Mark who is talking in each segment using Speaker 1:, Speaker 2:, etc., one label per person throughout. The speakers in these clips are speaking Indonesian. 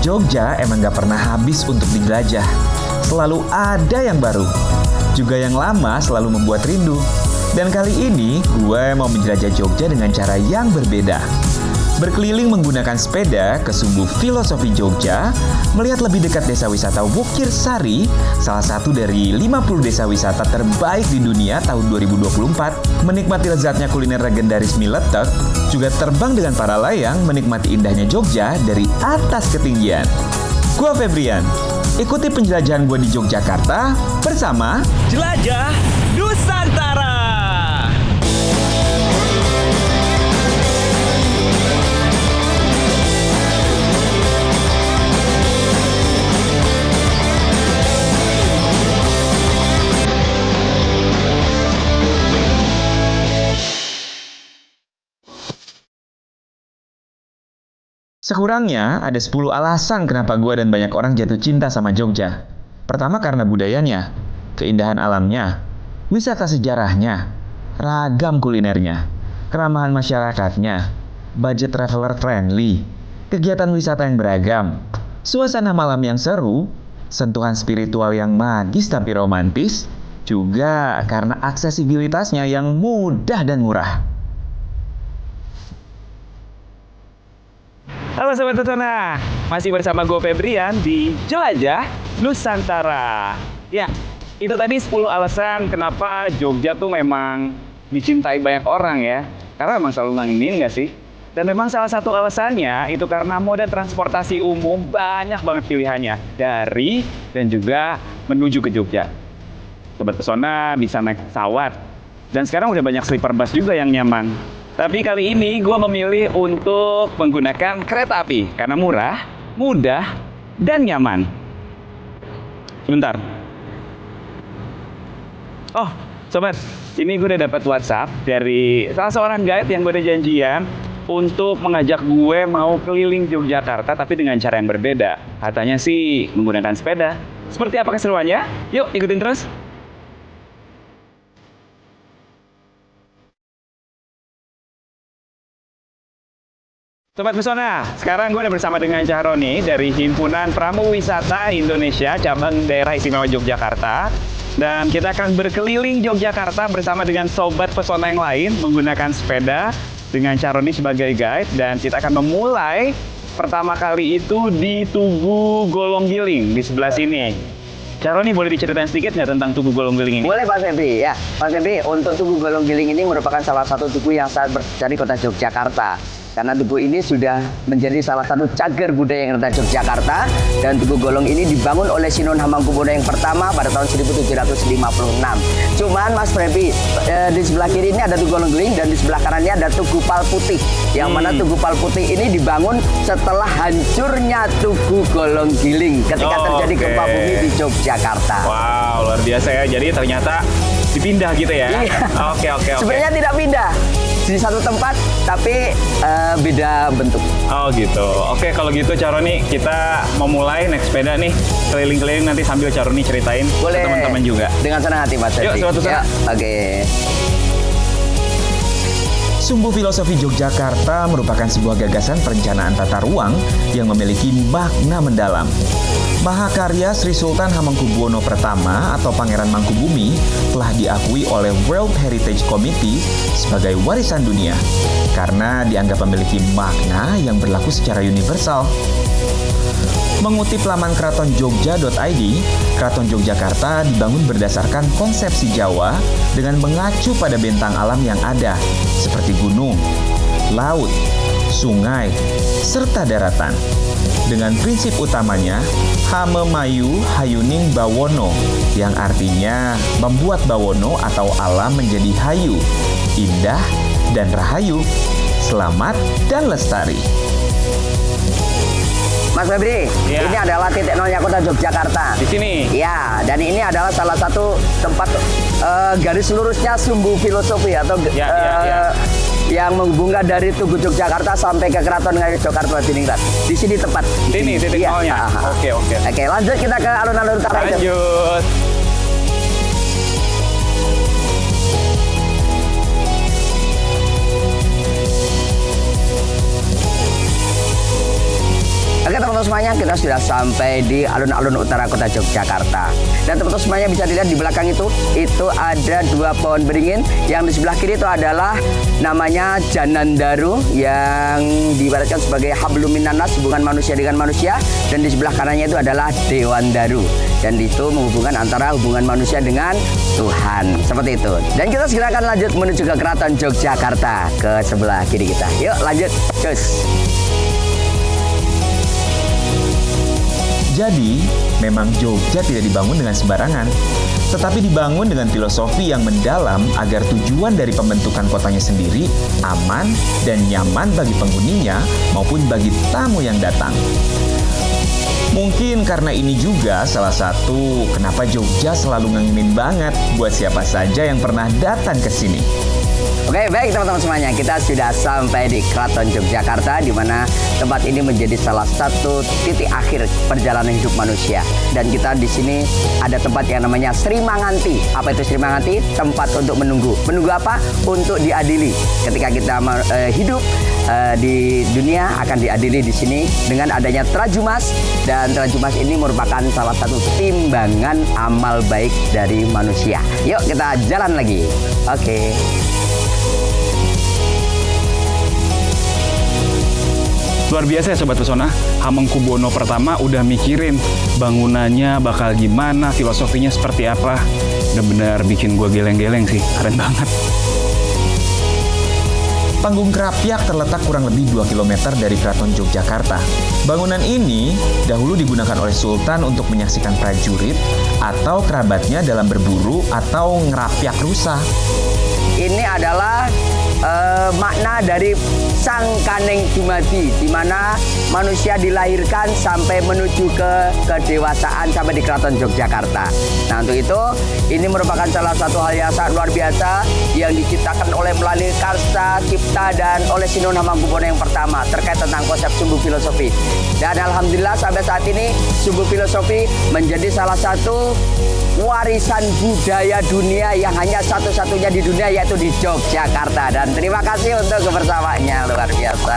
Speaker 1: Jogja emang gak pernah habis untuk dijelajah. Selalu ada yang baru. Juga yang lama selalu membuat rindu. Dan kali ini gue mau menjelajah Jogja dengan cara yang berbeda. Berkeliling menggunakan sepeda ke Sumbu Filosofi Jogja, melihat lebih dekat desa wisata Wukir Sari, salah satu dari 50 desa wisata terbaik di dunia tahun 2024, menikmati lezatnya kuliner legendaris mie letek, juga terbang dengan para layang menikmati indahnya Jogja dari atas ketinggian. Gua Febrian, ikuti penjelajahan gue di Yogyakarta bersama
Speaker 2: Jelajah Nusantara.
Speaker 1: Sekurangnya ada 10 alasan kenapa gue dan banyak orang jatuh cinta sama Jogja. Pertama karena budayanya, keindahan alamnya, wisata sejarahnya, ragam kulinernya, keramahan masyarakatnya, budget traveler friendly, kegiatan wisata yang beragam, suasana malam yang seru, sentuhan spiritual yang magis tapi romantis, juga karena aksesibilitasnya yang mudah dan murah.
Speaker 2: Halo Sobat Pesona, masih bersama gue Febrian di Jelajah Nusantara. Ya, itu tadi 10 alasan kenapa Jogja tuh memang dicintai banyak orang ya. Karena memang selalu nanginin nggak sih? Dan memang salah satu alasannya itu karena moda transportasi umum banyak banget pilihannya. Dari dan juga menuju ke Jogja. Sobat Pesona bisa naik pesawat. Dan sekarang udah banyak sleeper bus juga yang nyaman. Tapi kali ini gue memilih untuk menggunakan kereta api karena murah, mudah, dan nyaman. Sebentar. Oh, sobat, ini gue udah dapat WhatsApp dari salah seorang guide yang gue udah janjian untuk mengajak gue mau keliling Yogyakarta tapi dengan cara yang berbeda. Katanya sih menggunakan sepeda. Seperti apa keseruannya? Yuk, ikutin terus. Sobat Pesona, sekarang gue udah bersama dengan Cahroni dari Himpunan Pramu Wisata Indonesia cabang Daerah Istimewa Yogyakarta. Dan kita akan berkeliling Yogyakarta bersama dengan Sobat Pesona yang lain menggunakan sepeda dengan Cahroni sebagai guide. Dan kita akan memulai pertama kali itu di Tugu Golonggiling di sebelah sini. Cahroni, boleh diceritain sedikit nggak tentang Tugu Golonggiling ini?
Speaker 3: Boleh Pak Febri, ya. Pak Febri, untuk Tugu Golonggiling ini merupakan salah satu tugu yang sangat bersejarah di kota Yogyakarta. Karena tugu ini sudah menjadi salah satu cagar budaya yang ada di Yogyakarta. Dan Tugu Golong ini dibangun oleh Sinuhun Hamengkubuwono yang pertama pada tahun 1756. Cuman Mas Febri, di sebelah kiri ini ada Tugu Golonggiling dan di sebelah kanannya ada Tugu Palputih. Yang mana Tugu Palputih ini dibangun setelah hancurnya Tugu Golonggiling ketika terjadi gempa bumi di Yogyakarta.
Speaker 2: Wow, luar biasa ya. Jadi ternyata dipindah gitu ya?
Speaker 3: Iya.
Speaker 2: Oke.
Speaker 3: Sebenarnya tidak pindah di satu tempat, tapi beda bentuk.
Speaker 2: Oh gitu. Oke, kalau gitu Cahroni, kita mau mulai naik sepeda nih, keliling-keliling nanti sambil Cahroni ceritain
Speaker 3: Boleh.
Speaker 2: ke teman-teman juga.
Speaker 3: Dengan senang hati Mas Febri.
Speaker 2: Yuk, Sobat Pesona.
Speaker 3: Ya, oke.
Speaker 1: Sumbu Filosofi Yogyakarta merupakan sebuah gagasan perencanaan tata ruang yang memiliki makna mendalam. Mahakarya Sri Sultan Hamengkubuwono Pertama atau Pangeran Mangkubumi telah diakui oleh World Heritage Committee sebagai warisan dunia karena dianggap memiliki makna yang berlaku secara universal. Mengutip laman keratonjogja.id, Keraton Yogyakarta dibangun berdasarkan konsepsi Jawa dengan mengacu pada bentang alam yang ada, seperti gunung, laut, sungai, serta daratan. Dengan prinsip utamanya, Hamemayu Hayuning Bawono, yang artinya membuat bawono atau alam menjadi hayu, indah, dan rahayu, selamat dan lestari.
Speaker 3: Mas Febri,
Speaker 2: Ya.
Speaker 3: ini adalah titik nolnya kota Yogyakarta.
Speaker 2: Di sini.
Speaker 3: Ya, dan ini adalah salah satu tempat garis lurusnya Sumbu Filosofi atau
Speaker 2: Ya.
Speaker 3: yang menghubungkan dari Tugu Yogyakarta sampai ke Keraton Ngayogyakarta Diningrat. Di sini tepat. Di
Speaker 2: Sini titik
Speaker 3: Iya.
Speaker 2: nolnya. Oke.
Speaker 3: Oke, lanjut kita ke alun-alun utara.
Speaker 2: Lanjut.
Speaker 3: Oke teman-teman teman-teman semuanya, kita sudah sampai di alun-alun utara kota Yogyakarta. Dan teman-teman semuanya bisa dilihat di belakang itu ada 2 pohon beringin. Yang di sebelah kiri itu adalah namanya Janandaru yang diibaratkan sebagai hablum minannas, hubungan manusia dengan manusia. Dan di sebelah kanannya itu adalah Dewandaru. Dan itu menghubungkan antara hubungan manusia dengan Tuhan. Seperti itu. Dan kita segera akan lanjut menuju ke Keraton Yogyakarta ke sebelah kiri kita. Yuk lanjut, cus.
Speaker 1: Jadi, memang Jogja tidak dibangun dengan sembarangan, tetapi dibangun dengan filosofi yang mendalam agar tujuan dari pembentukan kotanya sendiri aman dan nyaman bagi penghuninya maupun bagi tamu yang datang. Mungkin karena ini juga salah satu kenapa Jogja selalu ngangenin banget buat siapa saja yang pernah datang ke sini.
Speaker 3: Oke, baik teman-teman semuanya, kita sudah sampai di Keraton Yogyakarta, di mana tempat ini menjadi salah satu titik akhir perjalanan hidup manusia. Dan kita di sini ada tempat yang namanya Sri Manganti. Apa itu Sri Manganti? Tempat untuk menunggu. Menunggu apa? Untuk diadili. Ketika kita hidup di dunia akan diadili di sini dengan adanya Trajumas. Dan Trajumas ini merupakan salah satu timbangan amal baik dari manusia. Yuk kita jalan lagi. Oke.
Speaker 2: Luar biasa ya Sobat Pesona, Hamengkubuwono pertama udah mikirin bangunannya bakal gimana, filosofinya seperti apa. Benar-benar bikin gue geleng-geleng sih, keren banget.
Speaker 1: Panggung Krapyak terletak kurang lebih 2 km dari Keraton Yogyakarta. Bangunan ini dahulu digunakan oleh Sultan untuk menyaksikan prajurit atau kerabatnya dalam berburu atau ngerapyak rusa.
Speaker 3: Ini adalah makna dari Sang Kaneng Dumadi, di mana manusia dilahirkan sampai menuju ke kedewasaan sampai di Keraton Yogyakarta. Nah, untuk itu ini merupakan salah satu hal yang sangat luar biasa yang diciptakan oleh melalui karsa cipta dan oleh Sunan Hamengkubuwono yang pertama terkait tentang konsep sumbu filosofi. Dan alhamdulillah sampai saat ini sumbu filosofi menjadi salah satu warisan budaya dunia yang hanya satu-satunya di dunia, yaitu di Yogyakarta. Dan terima kasih untuk kebersamaannya, luar biasa.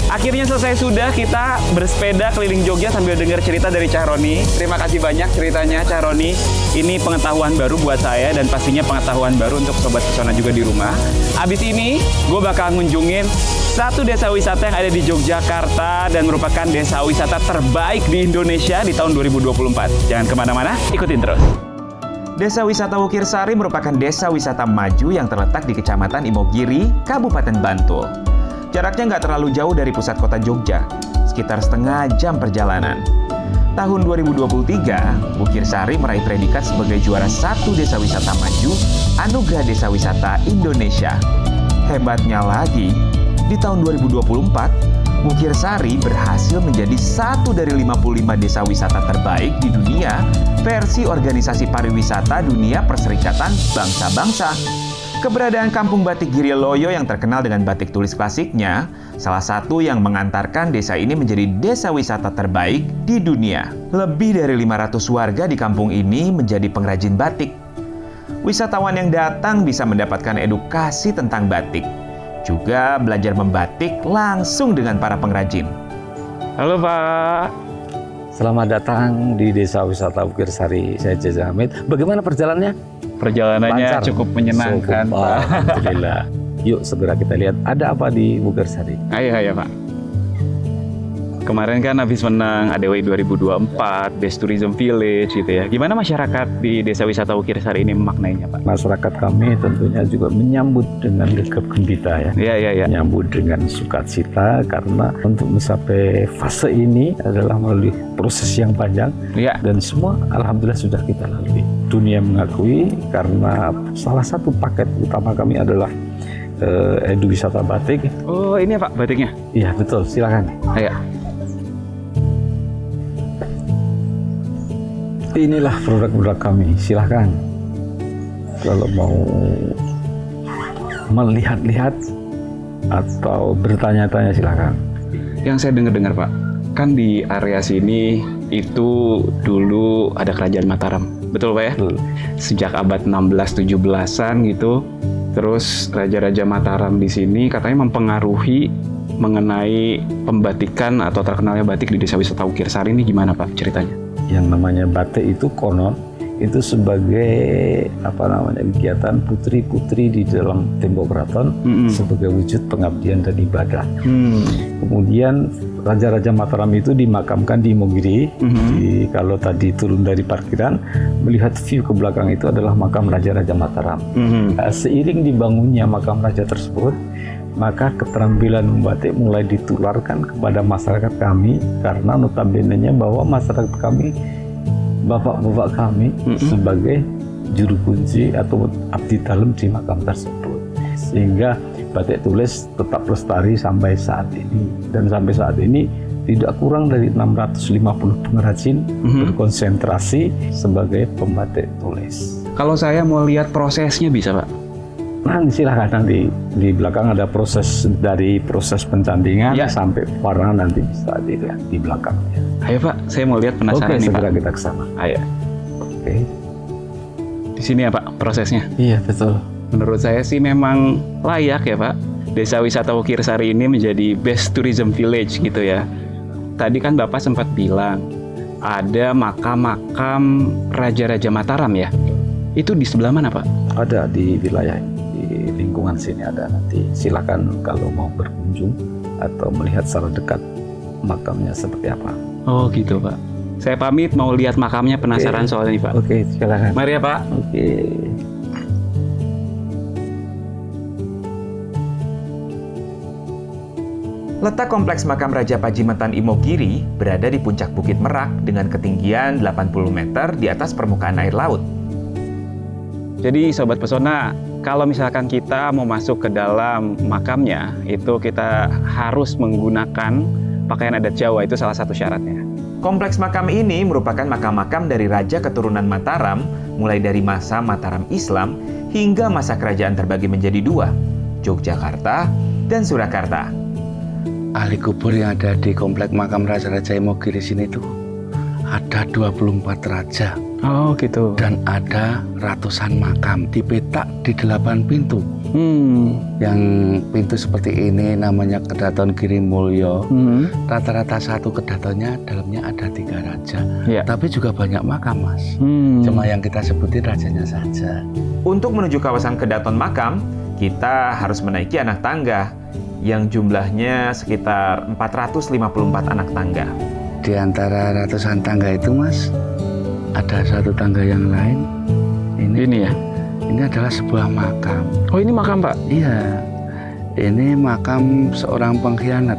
Speaker 2: Akhirnya selesai sudah, kita bersepeda keliling Jogja sambil dengar cerita dari Cah Roni. Terima kasih banyak ceritanya Cah Roni. Ini pengetahuan baru buat saya dan pastinya pengetahuan baru untuk Sobat Pesona juga di rumah. Abis ini gue bakal ngunjungin satu desa wisata yang ada di Yogyakarta dan merupakan desa wisata terbaik di Indonesia di tahun 2024. Jangan kemana-mana, ikutin terus.
Speaker 1: Desa wisata Wukirsari merupakan desa wisata maju yang terletak di Kecamatan Imogiri, Kabupaten Bantul. Jaraknya nggak terlalu jauh dari pusat kota Jogja, sekitar setengah jam perjalanan. Tahun 2023, Wukirsari meraih predikat sebagai juara 1 desa wisata maju Anugerah Desa Wisata Indonesia. Hebatnya lagi, di tahun 2024, Wukirsari berhasil menjadi 1 dari 55 desa wisata terbaik di dunia versi Organisasi Pariwisata Dunia Perserikatan Bangsa-Bangsa. Keberadaan Kampung Batik Giriloyo yang terkenal dengan batik tulis klasiknya, salah satu yang mengantarkan desa ini menjadi desa wisata terbaik di dunia. Lebih dari 500 warga di kampung ini menjadi pengrajin batik. Wisatawan yang datang bisa mendapatkan edukasi tentang batik, juga belajar membatik langsung dengan para pengrajin.
Speaker 2: Halo Pak.
Speaker 4: Selamat datang di Desa Wisata Wukirsari. Saya Jaza Hamid. Bagaimana perjalanannya?
Speaker 2: Perjalanannya
Speaker 4: Lancar.
Speaker 2: cukup menyenangkan,
Speaker 4: Cukup,
Speaker 2: Pak.
Speaker 4: Alhamdulillah. Yuk segera kita lihat ada apa di Wukirsari.
Speaker 2: Ayo Pak. Kemarin kan habis menang ADWI 2024, Best Tourism Village gitu ya. Gimana masyarakat di Desa Wisata Wukirsari ini memaknainya, Pak?
Speaker 4: Masyarakat kami tentunya juga menyambut dengan gegap gempita ya.
Speaker 2: Iya.
Speaker 4: Menyambut dengan sukacita karena untuk mencapai fase ini adalah melalui proses yang panjang.
Speaker 2: Iya.
Speaker 4: Dan semua alhamdulillah sudah kita lalui. Dunia mengakui karena salah satu paket utama kami adalah Edu Wisata Batik.
Speaker 2: Oh, ini ya Pak batiknya?
Speaker 4: Iya betul, silakan.
Speaker 2: Ayo.
Speaker 4: Inilah produk-produk kami, silahkan. Kalau mau melihat-lihat atau bertanya-tanya silahkan.
Speaker 2: Yang saya dengar Pak, kan di area sini itu dulu ada Kerajaan Mataram, betul Pak ya?
Speaker 4: Betul.
Speaker 2: Sejak abad 16-17an gitu, terus Raja-Raja Mataram di sini katanya mempengaruhi mengenai pembatikan atau terkenalnya batik di Desa Wisata Ukirsari ini gimana Pak ceritanya?
Speaker 4: Yang namanya batik itu konon itu sebagai kegiatan putri-putri di dalam tembok keraton sebagai wujud pengabdian dan ibadah. Kemudian Raja-Raja Mataram itu dimakamkan di Imogiri. Kalau tadi turun dari parkiran melihat view ke belakang itu adalah makam Raja-Raja Mataram. Seiring dibangunnya makam raja tersebut, maka keterampilan membatik mulai ditularkan kepada masyarakat kami, karena notabene-nya bahwa masyarakat kami, bapak-bapak kami sebagai juru kunci atau abdi dalam di makam tersebut, sehingga batik tulis tetap lestari sampai saat ini. Dan sampai saat ini tidak kurang dari 650 pengrajin berkonsentrasi sebagai pembatik tulis.
Speaker 2: Kalau saya mau lihat prosesnya bisa Pak?
Speaker 4: Nah, silahkan, nanti di belakang ada proses dari proses pencantingan sampai warna, nanti bisa dilihat di belakangnya.
Speaker 2: Ayo Pak, saya mau lihat, penasaran nih Pak.
Speaker 4: Segera kita ke sana.
Speaker 2: Ayo.
Speaker 4: Oke.
Speaker 2: Di sini ya Pak prosesnya?
Speaker 4: Iya, betul.
Speaker 2: Menurut saya sih memang layak ya Pak. Desa Wisata Ukirsari ini menjadi best tourism village gitu ya. Tadi kan Bapak sempat bilang ada makam-makam Raja-Raja Mataram ya. Itu di sebelah mana Pak?
Speaker 4: Ada di wilayah di lingkungan sini ada. Nanti silakan kalau mau berkunjung atau melihat secara dekat makamnya seperti apa.
Speaker 2: Oh gitu Pak. Saya pamit mau lihat makamnya, penasaran soalnya nih Pak.
Speaker 4: Oke, silakan.
Speaker 2: Mari ya Pak.
Speaker 4: Oke.
Speaker 1: Letak kompleks makam Raja Pajimetan Imogiri berada di puncak Bukit Merak dengan ketinggian 80 meter di atas permukaan air laut.
Speaker 2: Jadi Sobat Pesona, kalau misalkan kita mau masuk ke dalam makamnya, itu kita harus menggunakan pakaian adat Jawa, itu salah satu syaratnya.
Speaker 1: Kompleks makam ini merupakan makam-makam dari raja keturunan Mataram, mulai dari masa Mataram Islam hingga masa kerajaan terbagi menjadi dua, Yogyakarta dan Surakarta.
Speaker 5: Ahli kubur yang ada di komplek makam Raja-Raja Imogiri sini tuh ada 24 raja.
Speaker 2: Oh gitu.
Speaker 5: Dan ada ratusan makam dipetak di 8 pintu. Yang pintu seperti ini namanya Kedaton Girimulyo. Rata-rata satu kedatonnya dalamnya ada 3 raja. Tapi juga banyak makam Mas. Cuma yang kita sebutin rajanya saja.
Speaker 1: Untuk menuju kawasan Kedaton Makam, kita harus menaiki anak tangga yang jumlahnya sekitar 454 anak tangga.
Speaker 5: Di antara ratusan tangga itu Mas, ada satu tangga yang lain.
Speaker 2: Ini ya?
Speaker 5: Ini adalah sebuah makam.
Speaker 2: Oh ini makam Pak?
Speaker 5: Iya. Ini makam seorang pengkhianat.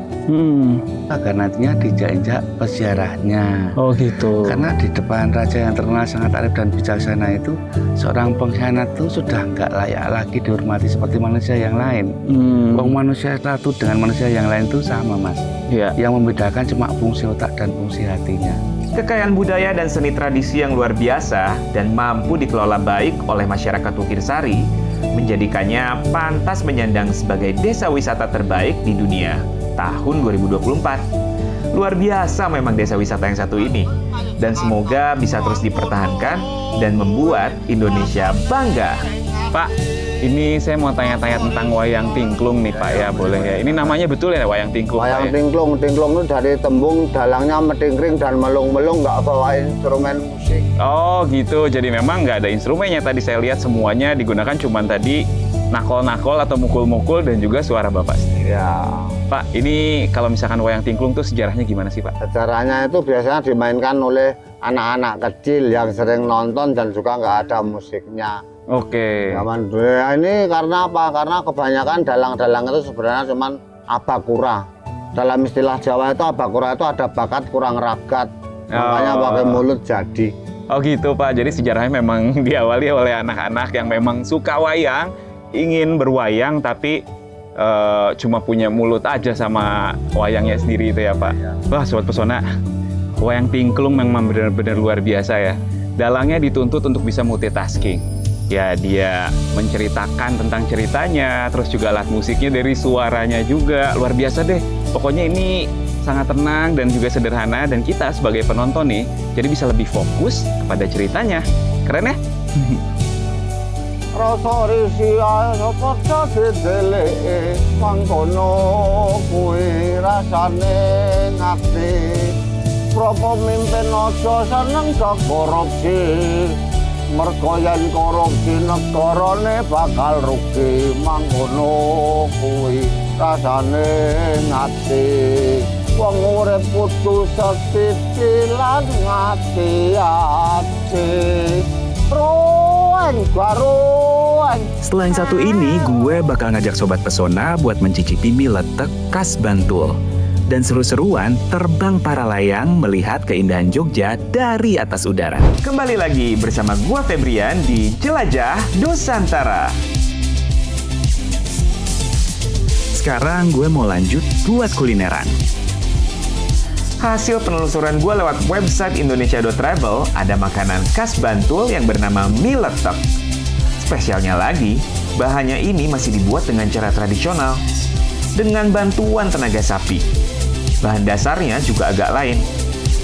Speaker 5: Agar nantinya dijak-injak peziarahnya.
Speaker 2: Oh gitu.
Speaker 5: Karena di depan raja yang terkenal sangat arif dan bijaksana itu, seorang pengkhianat itu sudah nggak layak lagi dihormati seperti manusia yang lain. Manusia satu dengan manusia yang lain itu sama Mas.
Speaker 2: Iya.
Speaker 5: Yang membedakan cuma fungsi otak dan fungsi hatinya.
Speaker 1: Kekayaan budaya dan seni tradisi yang luar biasa dan mampu dikelola baik oleh masyarakat Ukirsari menjadikannya pantas menyandang sebagai desa wisata terbaik di dunia tahun 2024. Luar biasa memang desa wisata yang satu ini, dan semoga bisa terus dipertahankan dan membuat Indonesia bangga.
Speaker 2: Pak, ini saya mau tanya-tanya tentang wayang tingklung nih Pak ya, boleh ya? Ini namanya betul ya wayang tingklung?
Speaker 6: Wayang
Speaker 2: Pak, ya?
Speaker 6: tingklung itu dari tembung dalangnya medingkring dan melung-melung, nggak bawa instrumen musik.
Speaker 2: Oh gitu, jadi memang nggak ada instrumennya. Tadi saya lihat semuanya digunakan cuman tadi nakol-nakol atau mukul-mukul dan juga suara Bapak sendiri.
Speaker 6: Ya.
Speaker 2: Pak, ini kalau misalkan wayang tingklung tuh sejarahnya gimana sih Pak?
Speaker 6: Sejarahnya itu biasanya dimainkan oleh anak-anak kecil yang sering nonton dan juga nggak ada musiknya.
Speaker 2: Oke.
Speaker 6: Zaman dulu ya, ini karena apa? Karena kebanyakan dalang-dalang itu sebenarnya cuman abakura. Dalam istilah Jawa itu abakura itu ada bakat kurang ragat. Makanya pakai mulut jadi.
Speaker 2: Oh gitu Pak, jadi sejarahnya memang diawali oleh anak-anak yang memang suka wayang, ingin berwayang tapi cuma punya mulut aja sama wayangnya sendiri itu ya Pak. Wah Sobat Pesona, wayang tingklung memang benar-benar luar biasa ya. Dalangnya dituntut untuk bisa multitasking. Ya dia menceritakan tentang ceritanya, terus juga alat musiknya dari suaranya juga, luar biasa deh. Pokoknya ini sangat tenang dan juga sederhana, dan kita sebagai penonton nih, jadi bisa lebih fokus kepada ceritanya. Keren ya?
Speaker 6: rasa risi ae padha dideleke mangkono kuwi rasane ngati propo mimpin aja seneng korupsi mergo yen korupsi negarane bakal rugi mangkono kuwi rasane ngati wong urip kudu setitilan ngati-ati ruang garuang.
Speaker 1: Setelah yang satu ini, gue bakal ngajak Sobat Pesona buat mencicipi mie letek khas Bantul. Dan seru-seruan terbang para layang melihat keindahan Jogja dari atas udara. Kembali lagi bersama gue Febrian di Jelajah Nusantara. Sekarang gue mau lanjut buat kulineran. Hasil penelusuran gue lewat website indonesia.travel, ada makanan khas Bantul yang bernama mie letek. Spesialnya lagi, bahannya ini masih dibuat dengan cara tradisional, dengan bantuan tenaga sapi. Bahan dasarnya juga agak lain,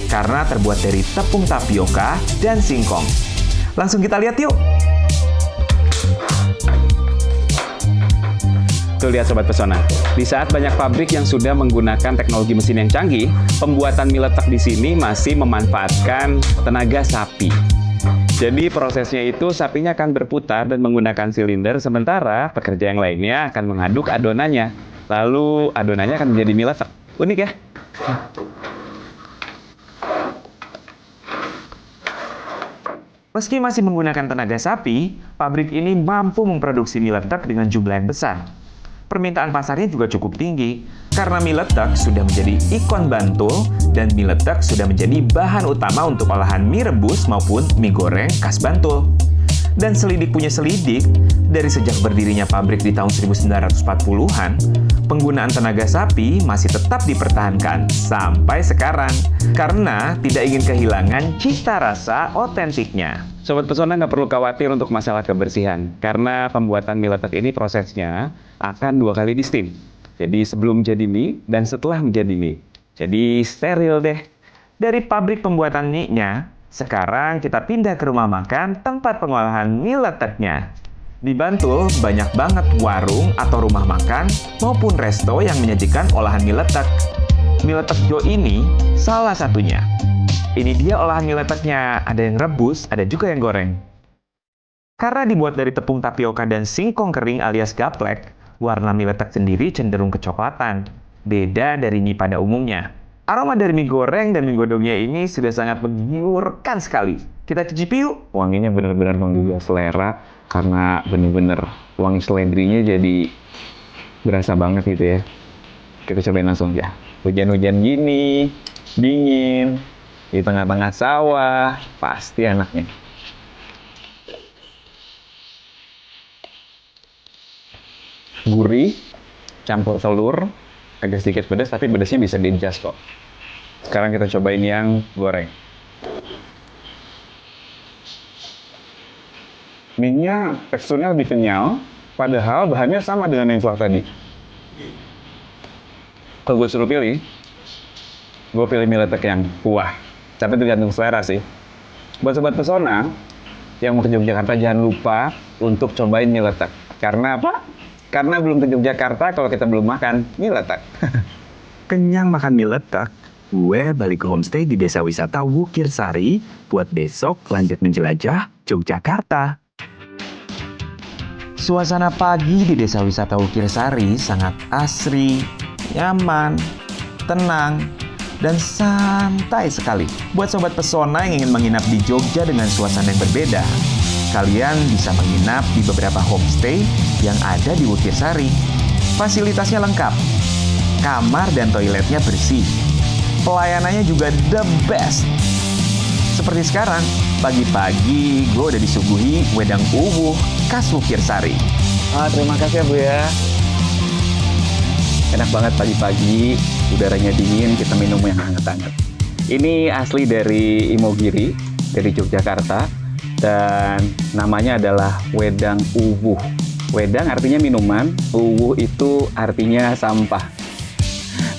Speaker 1: karena terbuat dari tepung tapioka dan singkong. Langsung kita lihat yuk!
Speaker 2: Tuh lihat Sobat Pesona, di saat banyak pabrik yang sudah menggunakan teknologi mesin yang canggih, pembuatan mie letek di sini masih memanfaatkan tenaga sapi. Jadi prosesnya itu sapinya akan berputar dan menggunakan silinder, sementara pekerja yang lainnya akan mengaduk adonannya. Lalu adonannya akan menjadi mie letek. Unik ya? Meski masih menggunakan tenaga sapi, pabrik ini mampu memproduksi mie letek dengan jumlah yang besar. Permintaan pasarnya juga cukup tinggi, karena mie letek sudah menjadi ikon Bantul dan mie letek sudah menjadi bahan utama untuk olahan mie rebus maupun mie goreng khas Bantul. Dan selidik punya selidik, dari sejak berdirinya pabrik di tahun 1940-an, penggunaan tenaga sapi masih tetap dipertahankan sampai sekarang, karena tidak ingin kehilangan cita rasa otentiknya. Sobat Pesona nggak perlu khawatir untuk masalah kebersihan, karena pembuatan mie letek ini prosesnya akan 2 kali di steam. Jadi sebelum jadi mie dan setelah menjadi mie. Jadi steril deh. Dari pabrik pembuatan mie-nya, sekarang kita pindah ke rumah makan tempat pengolahan mie leteknya. Di Bantul banyak banget warung atau rumah makan maupun resto yang menyajikan olahan mie letek. Mie letek Jo ini salah satunya. Ini dia olahan mie leteknya, ada yang rebus, ada juga yang goreng. Karena dibuat dari tepung tapioka dan singkong kering alias gaplek, warna mie letek sendiri cenderung kecoklatan, beda dari mie pada umumnya. Aroma dari mie goreng dan mie godongnya ini sudah sangat menggiurkan sekali. Kita cicipi yuk. Wanginya benar-benar menggugah selera, karena benar-benar wangi seledrinya jadi berasa banget gitu ya. Kita cobain langsung ya. Hujan-hujan gini, dingin, di tengah-tengah sawah, pasti enaknya. Gurih, campur telur, agak sedikit pedas, tapi pedasnya bisa di-adjust kok. Sekarang kita cobain yang goreng. Mie-nya teksturnya lebih kenyal, padahal bahannya sama dengan yang vlog tadi. Kalau gue suruh pilih, gue pilih mie letek yang kuah. Tapi tergantung selera sih. Buat Sobat Pesona yang mau ke Yogyakarta, jangan lupa untuk cobain mie letek. Karena apa? Karena belum ke Yogyakarta kalau kita belum makan mie letek.
Speaker 1: Kenyang makan mie letek, gue balik ke homestay di Desa Wisata Wukir Sari buat besok lanjut menjelajah Yogyakarta. Suasana pagi di Desa Wisata Wukir Sari sangat asri, nyaman, tenang, dan santai sekali. Buat Sobat Pesona yang ingin menginap di Jogja dengan suasana yang berbeda, kalian bisa menginap di beberapa homestay yang ada di Wukir Sari. Fasilitasnya lengkap, kamar dan toiletnya bersih. Pelayanannya juga the best. Seperti sekarang, pagi-pagi gue udah disuguhi wedang uwuh khas Wukir Sari.
Speaker 2: Terima kasih ya Bu ya. Enak banget pagi-pagi, udaranya dingin, kita minum yang hangat-hangat. Ini asli dari Imogiri, dari Yogyakarta, dan namanya adalah wedang uwuh. Wedang artinya minuman, uwuh itu artinya sampah.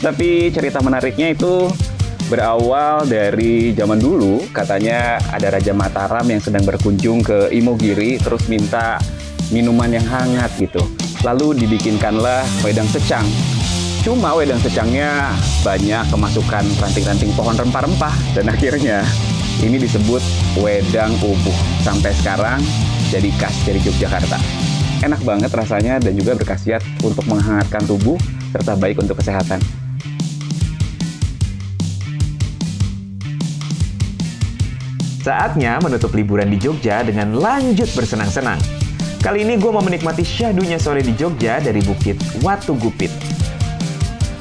Speaker 2: Tapi cerita menariknya itu berawal dari zaman dulu, katanya ada Raja Mataram yang sedang berkunjung ke Imogiri, terus minta minuman yang hangat gitu. Lalu dibikinkanlah wedang secang. Cuma wedang secangnya banyak kemasukan ranting-ranting pohon rempah-rempah dan akhirnya ini disebut wedang ubuh. Sampai sekarang jadi khas dari Yogyakarta. Enak banget rasanya dan juga berkhasiat untuk menghangatkan tubuh serta baik untuk kesehatan.
Speaker 1: Saatnya menutup liburan di Jogja dengan lanjut bersenang-senang. Kali ini gue mau menikmati syahdunya sore di Jogja dari Bukit Watu Gupit.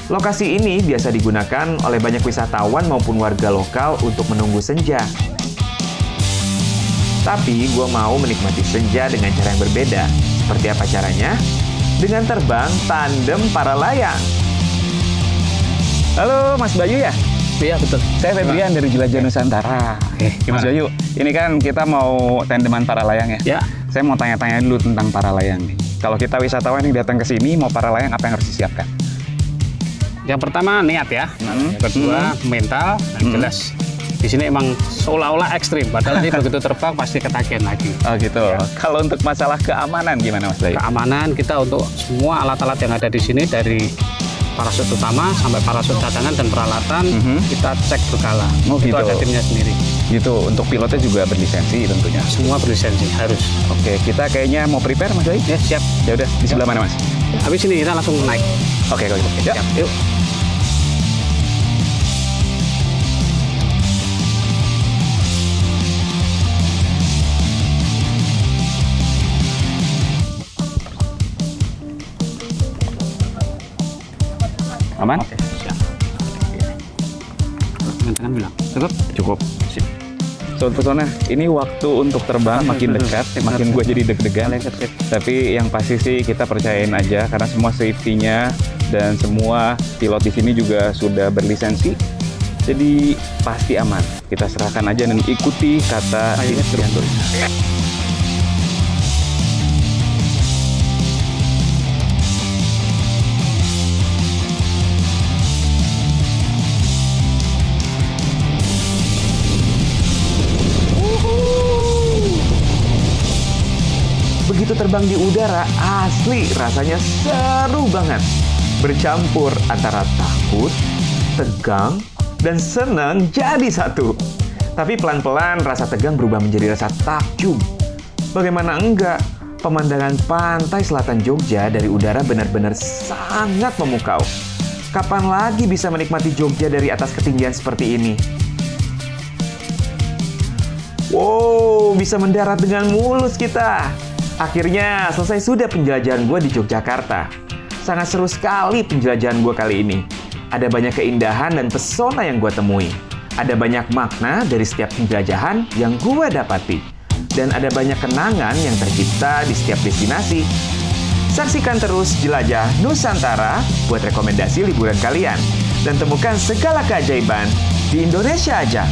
Speaker 1: Lokasi ini biasa digunakan oleh banyak wisatawan maupun warga lokal untuk menunggu senja. Tapi gue mau menikmati senja dengan cara yang berbeda. Seperti apa caranya? Dengan terbang tandem para layang.
Speaker 2: Halo Mas Bayu ya?
Speaker 5: Iya betul.
Speaker 2: Saya Febrian dari Jelajah Nusantara. Mas Bayu, ini kan kita mau tandeman para layang ya?
Speaker 5: Ya.
Speaker 2: Saya mau tanya-tanya dulu tentang para layang nih. Kalau kita wisatawan yang datang ke sini mau para layang, apa yang harus disiapkan?
Speaker 7: Yang pertama niat ya, yang kedua mental, dan jelas di sini emang seolah-olah ekstrim, padahal ini begitu terbang pasti ketagihan lagi.
Speaker 2: Oh gitu. Kalau untuk masalah keamanan gimana Mas Bayu?
Speaker 7: Keamanan kita untuk semua alat-alat yang ada di sini dari parasut utama sampai parasut cadangan dan peralatan kita cek berkala.
Speaker 2: Oh,
Speaker 7: itu
Speaker 2: gitu.
Speaker 7: ada timnya sendiri.
Speaker 2: Gitu. Untuk pilotnya juga berlisensi tentunya.
Speaker 7: Semua berlisensi harus.
Speaker 2: Oke, kita kayaknya mau prepare Mas Bayu?
Speaker 7: Ya siap.
Speaker 2: Ya udah, di sebelah mana Mas?
Speaker 7: Habis ini kita langsung naik.
Speaker 2: Oke, kalau gitu. Yuk.
Speaker 7: Siap. Yuk.
Speaker 2: Aman?
Speaker 7: Tangan bilang. Cukup?
Speaker 2: Cukup. Sip. Sobat Pesona, ini waktu untuk terbang makin dekat, makin gue jadi deg-degan. Tapi yang pasti sih kita percayain aja karena semua safety-nya dan semua pilot di sini juga sudah berlisensi. Jadi pasti aman. Kita serahkan aja dan ikuti kata instruktur.
Speaker 1: Begitu terbang di udara, asli rasanya seru banget. Bercampur antara takut, tegang, dan senang jadi satu. Tapi pelan-pelan rasa tegang berubah menjadi rasa takjub. Bagaimana enggak, pemandangan pantai selatan Jogja dari udara benar-benar sangat memukau. Kapan lagi bisa menikmati Jogja dari atas ketinggian seperti ini? Wow, bisa mendarat dengan mulus kita. Akhirnya selesai sudah penjelajahan gue di Yogyakarta. Sangat seru sekali penjelajahan gue kali ini. Ada banyak keindahan dan pesona yang gue temui. Ada banyak makna dari setiap penjelajahan yang gue dapati. Dan ada banyak kenangan yang tercipta di setiap destinasi. Saksikan terus Jelajah Nusantara buat rekomendasi liburan kalian. Dan temukan segala keajaiban di Indonesia aja.